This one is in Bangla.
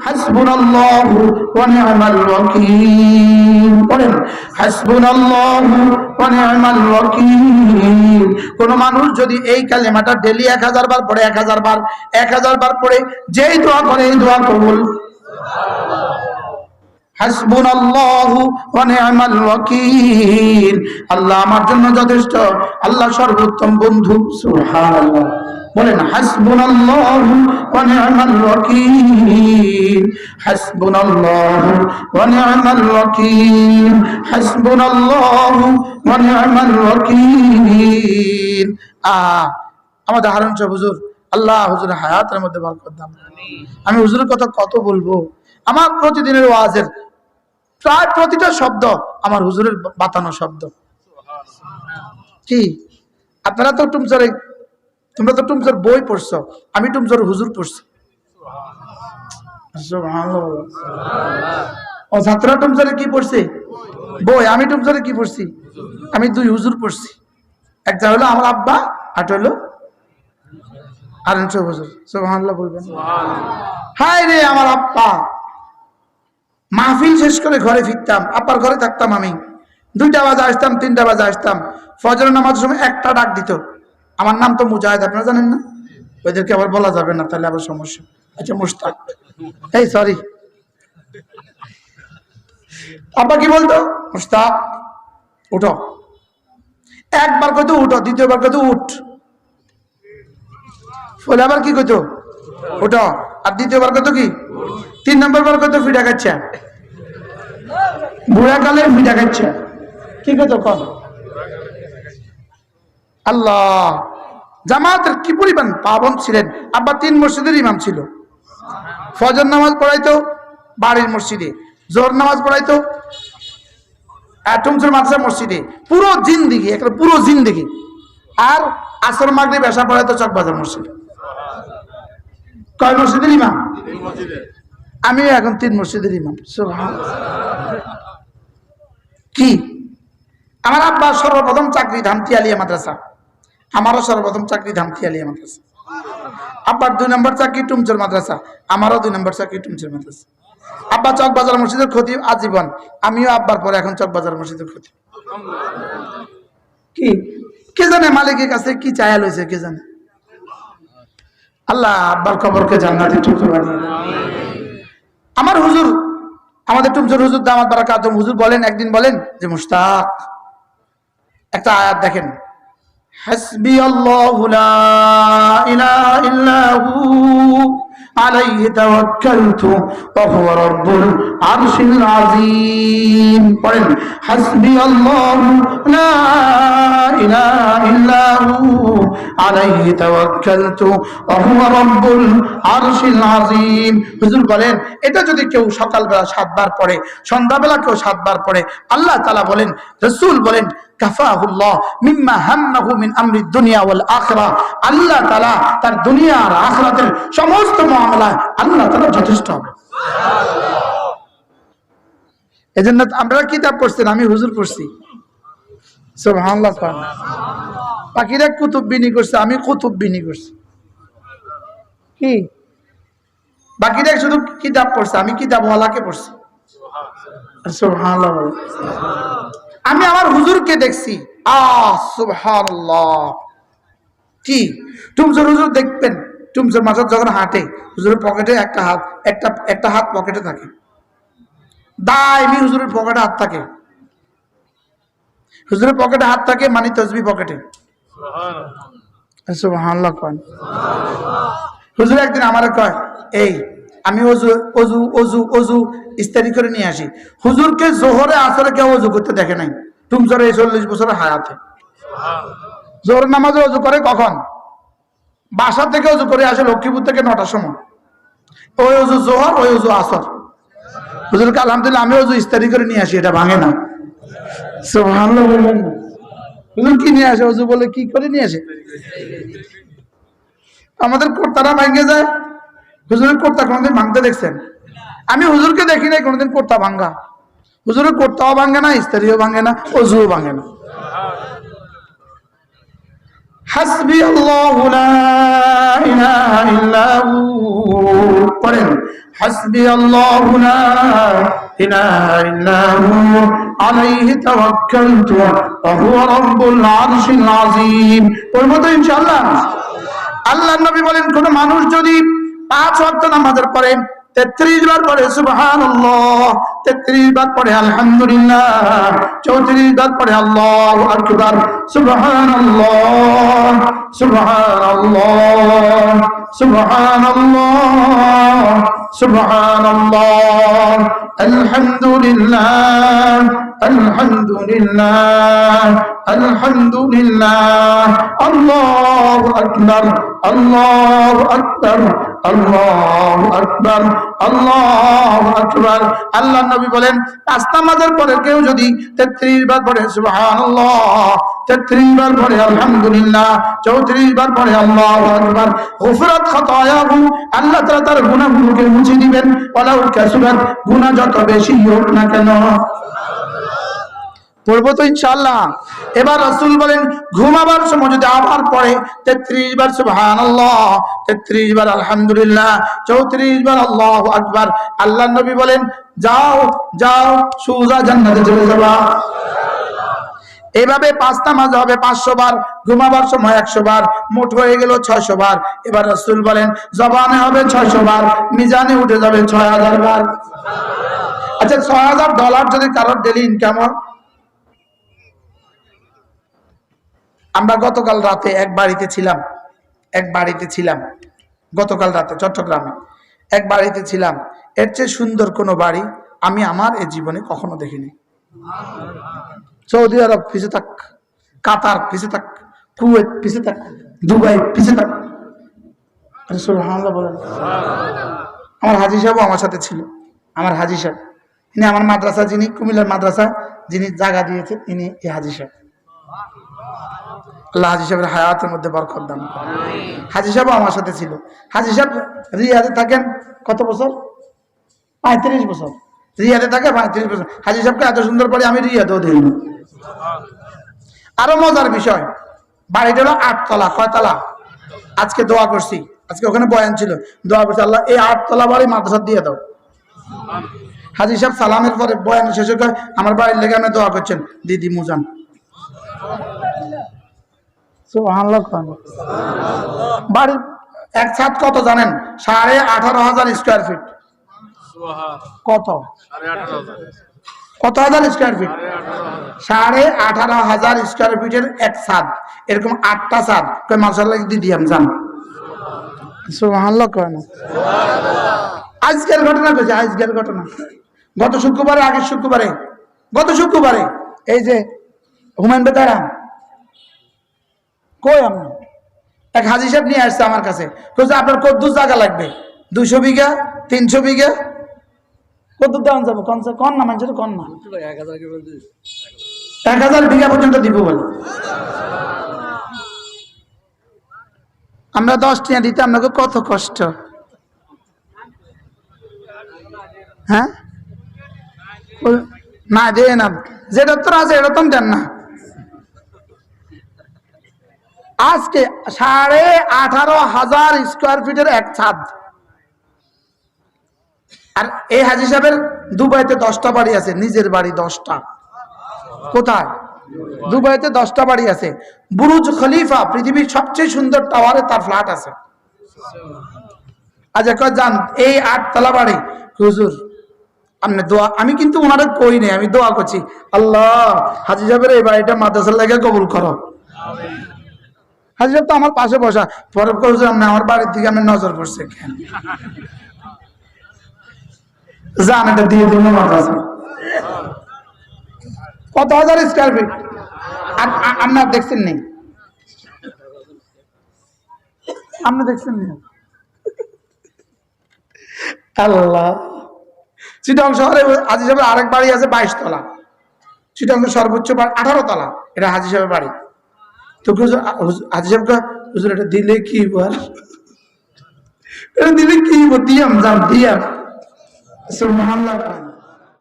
হাসবুনাল্লাহু ওয়া নি'মাল ওয়াকিল। পড়েন হাসবুনাল্লাহু ওয়া নি'মাল ওয়াকিল। কোন মানুষ যদি এই কালেমাটা ডেইলি 1000 বার পড়ে, 1000 বার পড়ে যেই দোয়া করে এই দোয়া কবুল। হাসবুনাল্লাহু ওয়া নি'মাল ওয়াকিল। আল্লাহ আমার জন্য যথেষ্ট, আল্লাহ সর্বোত্তম বন্ধু। সুবহানাল্লাহ। বলেন হাসবুনাল্লাহু ওয়া নি'মাল ওয়াকিল, হাসবুনাল্লাহু ওয়া নি'মাল ওয়াকিল, হাসবুনাল্লাহু ওয়া নি'মাল ওয়াকিল। আমাদের হারুন সাহেব হুজুর, আল্লাহ হুজুরের হায়াতের মধ্যে বরকত দান। আমি হুজুরের কথা কত বলবো। আমার প্রতিদিনের ওয়াজের প্রায় প্রতিটা শব্দ আমার হুজুরের বাতানো শব্দ। কি আপনারা তো তোমরা তো টুমসর বই পড়ছো, আমি টুমসর হুজুর পড়ছি। ও ছাত্ররা টুমসরে কি পড়ছে? বই। আমি টুমসরে কি পড়ছি? আমি 2 হুজুর পড়ছি। একটা হলো আমার আব্বা, আর হলো হারুন সাহেব হুজুর। সুবহানাল্লাহ বলবেন। হায় রে আমার আব্বা, মাহফিল শেষ করে ঘরে ফিরতাম, আব্বার ঘরে থাকতাম আমি। 2টা বাজে আসতাম, 3টা বাজে আসতাম। ফজরের নামাজের সময় একটা ডাক দিত। আমার নাম তো মুজাহিদ, আপনারা জানেন না? ওইদেরকে আবার বলা যাবে না, তাহলে আবার সমস্যা। আচ্ছা মুশতাক, এই সরি। আব্বা কি বলতো? মুশতাক উঠো। একবার কইতো উঠো, দ্বিতীয়বার কইতো উঠ। বলে আবার কি কইতো? উঠো। আর দ্বিতীয়বার কইতো কি? 3 নম্বর বার কইতো ফিডা খাচ্ছে। বুড়া কালে ফিডা খাচ্ছে। কি কইতো কোন? আল্লাহ, জামাতের কি পরিমাণ পাবন ছিলেন। আব্বা 3 মসজিদের ইমাম ছিল। ফজর নামাজ পড়াইতো বাড়ির মসজিদে, জোহর নামাজ পড়াইতো টুমসর মাদ্রাসা মসজিদে, পুরো জিন্দেগি, একটা পুরো জিন্দেগি। আর আসর মাগরিব এশা পড়াইতো চকবাজার মসজিদে। কয় মসজিদের ইমাম? আমিও এখন 3 মসজিদের ইমাম। সুবহানাল্লাহ। কি আমার আব্বা সর্বপ্রথম চাকরি ধামতি আলিয়া মাদ্রাসা, আমারও সর্বপ্রথম চাকরি ধামতি আলিয়া মাদ্রাসা। আব্বার 2 নম্বর চাকরি টুমচর মাদ্রাসা, আমারও 2 নম্বর চাকরি টুমচর মাদ্রাসা। আব্বা চকবাজার মসজিদের খতিব আজীবন, আমিও আব্বার পরে এখন চকবাজার মসজিদের খতিব। কি কে জানে মালিকের কাছে কি চায়া লইছে, কে জানে। আল্লাহ আব্বার কবরকে জান্নাতের টুকরো বানিয়ে দেন। আমার হুজুর, আমাদের টুমচর হুজুর দামাত বারাকাতুহু হুজুর বলেন, একদিন বলেন যে মুশতাক একটা আয়াত দেখেন, হাসবি আল্লাহু লা ইলাহা ইল্লা হু আলাইহি তাওয়াক্কালতু ওয়া হুয়া রাব্বুল আরশিল আযীম। পড়েন হাসবি আল্লাহু লা ইলাহা ইল্লা হু আলাইহি তাওয়াক্কালতু ওয়া হুয়া রাব্বুল আরশিল আযীম। হুজুর বলেন এটা যদি কেউ সকালবেলা 7 বার পড়ে, সন্ধ্যাবেলা কেউ 7 বার পড়ে, আল্লাহ তাআলা বলেন, রাসূল বলেন, কাফাহুল্লাহ মিম্মা হাম্মাহু মিন আমরি দুনিয়া ওয়াল আখিরাহ। আল্লাহ তাআলা তার দুনিয়া আর আখিরাতের সমস্ত মামলা আল্লাহ তাআলা যথেষ্ট হবে। সুবহানাল্লাহ। এজন্য আমরা কিতাব পড়ছেন, আমি হুজুর পড়ছি। সুবহানাল্লাহ। পাখিরা কুতুব বিনি করছে, আমি কুতুব বিনি করছি। কি বাকিরা শুধু কিতাব পড়ছে, আমি কিতাবওয়ালাকে পড়ছি। সুবহানাল্লাহ। আমি আমার হুজুরকে দেখছি। সুবহানাল্লাহ। কি টুমসর হুজুর দেখবেন, টুমসর মাসাদ যখন হাঁটে, হুজুরের পকেটে একটা হাত পকেটে থাকে, দাইমি হুজুরের পকেটে হাত থাকে। হুজুরের পকেটে হাত থাকে মানে তসবিহ পকেটে। সুবহানাল্লাহ। হুজুর একদিন আমারে কয়, এই আমি অজু অজু অজু অজু ইস্তারি করে নিয়ে আসি। হুজুরকে জোহরে আসরে কেউ অজু করতে দেখে নাই টুমসরে 40 বছরের হায়াতে। জোহর নামাজে অজু করে কখন? বাসা থেকে অজু করে আসে লক্ষ্মীপুর থেকে 9টার সময়। ওই অজু জোহর, ওই অজু আসর। হুজুরকে আলহামদুলিল্লাহ আমি অজু ইস্তারি করে নিয়ে আসি, এটা ভাঙে না। সুবহানাল্লাহ বলবেন না। হুজুর কি নিয়ে আসে? অজু বলে কি করে নিয়ে আসে? আমাদের কোর্তারা ভাঙে যায়। হুজুরের কোর্তা কোনোদিন ভাঙতে দেখছেন? আমি হুজুরকে দেখি নাই কোনোদিন কোর্তা ভাঙ্গা। হুজুরের কোর্তাও ভাঙে না, ইস্তারিও ভাঙে না, অজুও ভাঙে না। হাসবি আল্লাহু লা ইলাহা ইল্লা হু। পড়েন হাসবিয়াল্লাহু লা ইলাহা ইল্লা হু আলাইহি তাওয়াক্কালতু ওয়া হুয়া রাব্বুল আরশিল আযীম। পড়ব তো ইনশাআল্লাহ। আল্লাহর নবী বলেন, কোন মানুষ যদি 5 ওয়াক্ত নামাজের পরে 33 বার পড়ে সুবহানাল্লাহ, 33 বার পড়ে আলহামদুলিল্লাহ, 34 বার পড়ে আল্লাহু আকবার, সুবহানাল্লাহ সুবহানাল্লাহ সুবহানাল্লাহ সুবহানাল্লাহ, আলহামদুলিল্লাহ আলহামদুলিল্লাহ আলহামদুলিল্লাহ, আল্লাহু আকবার আল্লাহু আকবার আল্লাহু আকবার আল্লাহু আকবার। আল্লাহর নবী বলেন, 5 নামাজের পরে কেউ যদি 33 বার পড়ে সুবহানাল্লাহ, 33 বার পড়ে আলহামদুলিল্লাহ, 34 বার পড়ে আল্লাহু আকবার, গুফরাত খাতায়াহু, আল্লাহ তাআলা তার গুনাহগুলোকে মুছে দিবেন, ওয়ালাউ কাসুরাত, গুনাহ যত বেশি হোক না কেন। পড়বো তো ইনশাআল্লাহ। এবার রাসূল বলেন, ঘুমাবার সময় যদি আবার পড়ে 33 বার সুবহানাল্লাহ, 33 বার আলহামদুলিল্লাহ, 34 বার আল্লাহু আকবার, আল্লাহর নবী বলেন, যাও যাও সোজা জান্নাতে চলে যাবা। এভাবে 5 নামাজ হবে 500 বার, ঘুমাবার সময় 100 বার, মোট হয়ে গেল 600 বার। এবার রাসূল বলেন, জবানে হবে 600 বার, মিজানে উঠে যাবে 6000 বার। আচ্ছা, $6000 যদি কারোর ডেইলি ইনকাম হয়। আমরা গতকাল রাতে এক বাড়িতে ছিলাম গতকাল রাতে চট্টগ্রামে এক বাড়িতে ছিলাম। এর চেয়ে সুন্দর কোনো বাড়ি আমি আমার এই জীবনে কখনো দেখিনি। সৌদি আরব পিছে থাক, কাতার পিছে থাক, কুয়েত পিছে থাক, দুবাই পিছে থাক। সুবহানাল্লাহ বলেন। আমার হাজী সাহেব আমার সাথে ছিল। আমার হাজী সাহেব, ইনি আমার মাদ্রাসা, যিনি কুমিল্লার মাদ্রাসা যিনি জায়গা দিয়েছেন, ইনি এই হাজী সাহেব। আল্লাহ হাজী সাহেবের হায়াতের মধ্যে বরকত দান করেন। হাজী সাহেব আমার সাথে ছিল। হাজী সাহেব রিয়াদে থাকেন কত বছর? 35 বছর রিয়াদে থাকে, 35 বছর। হাজী সাহেবকে এত সুন্দর বাড়ি আমি রিয়াদেও দেখি। আরো মজার বিষয়, বাড়িটা হলো 8 তলা। কয় তলা? আজকে দোয়া করছি, আজকে ওখানে বয়ান ছিল, দোয়া করছি, আল্লাহ এই 8 তলা বাড়ি মাদ্রাসা দিয়ে দাও। হাজী সাহেব সালামের পরে বয়ান শেষে কয়, আমার বাড়ির লেগে আপনি দোয়া করছেন, দিদি মুজান। সুবহানাল্লাহ। বাড়ির এক ছাদ কত জানেন? 18,500 স্কয়ার ফিট। কত হাজার স্কয়ার ফিট? 18,500 স্কয়ার ফিটের এক ছাদ। এরকম 8টা ছাদ। কয় মাশাআল্লাহ দিদি আমি জান। সুবহানাল্লাহ। কয় না আজকের ঘটনা কইছে, আজকের ঘটনা। গত শুক্রবারে এই যে হুমায়ুন বেতারা কই আমি এক হাজী সাহেব নিয়ে আসছে আমার কাছে, কইছে আপনার কত জায়গা লাগবে? 200 বিঘা, 300 বিঘা, কত দাম যাবে? কোন না মানুষের কোন না 1000 বিঘা পর্যন্ত দিব বলে। আমরা 10 টাকা দিতে আপনাকে কত কষ্ট। হ্যাঁ না দেয় না, যেটা তোর আছে এটা তো দেন না। আজকে 18,500 স্কয়ার ফিটের এক ছাদ। আর এই হাজী সাহেবের দুবাইতে 10টা বাড়ি আছে, নিজের বাড়ি 10টা। কোথায়? দুবাইতে 10টা বাড়ি আছে। বুরুজ খলিফা, পৃথিবীর সবচেয়ে সুন্দর টাওয়ারে তার ফ্ল্যাট আছে। আচ্ছা কয় যান, এই 8 তলা বাড়ি হুজুর আপনি দোয়া, আমি কিন্তু ওনারে কই নাই, আমি দোয়া করছি, আল্লাহ হাজী সাহেবের এই বাড়িটা মাদ্রাসার লাগে কবুল করো। হাজী সাহেব তো আমার পাশে বসা, পরে করছে আমার বাড়ির দিকে আমি নজর পড়ছে কেন? জান এটা দিয়ে দিল মাদ্রাসা। কত হাজার স্কয়ার ফিট? আপনার দেখছেন নেই? আপনি দেখছেন না? আল্লাহ। চিটাগং শহরে হাজী সাহেবের আরেক বাড়ি আছে 22 তলা। চিটাগং সর্বোচ্চ 18 তলা। এটা হাজী সাহেবের বাড়ি। তো হাজী সাহেব হুজুর এটা দিলে কি বল? এটা দিলে কি দিয়াম, যান দিয়াম। সুবহানাল্লাহ।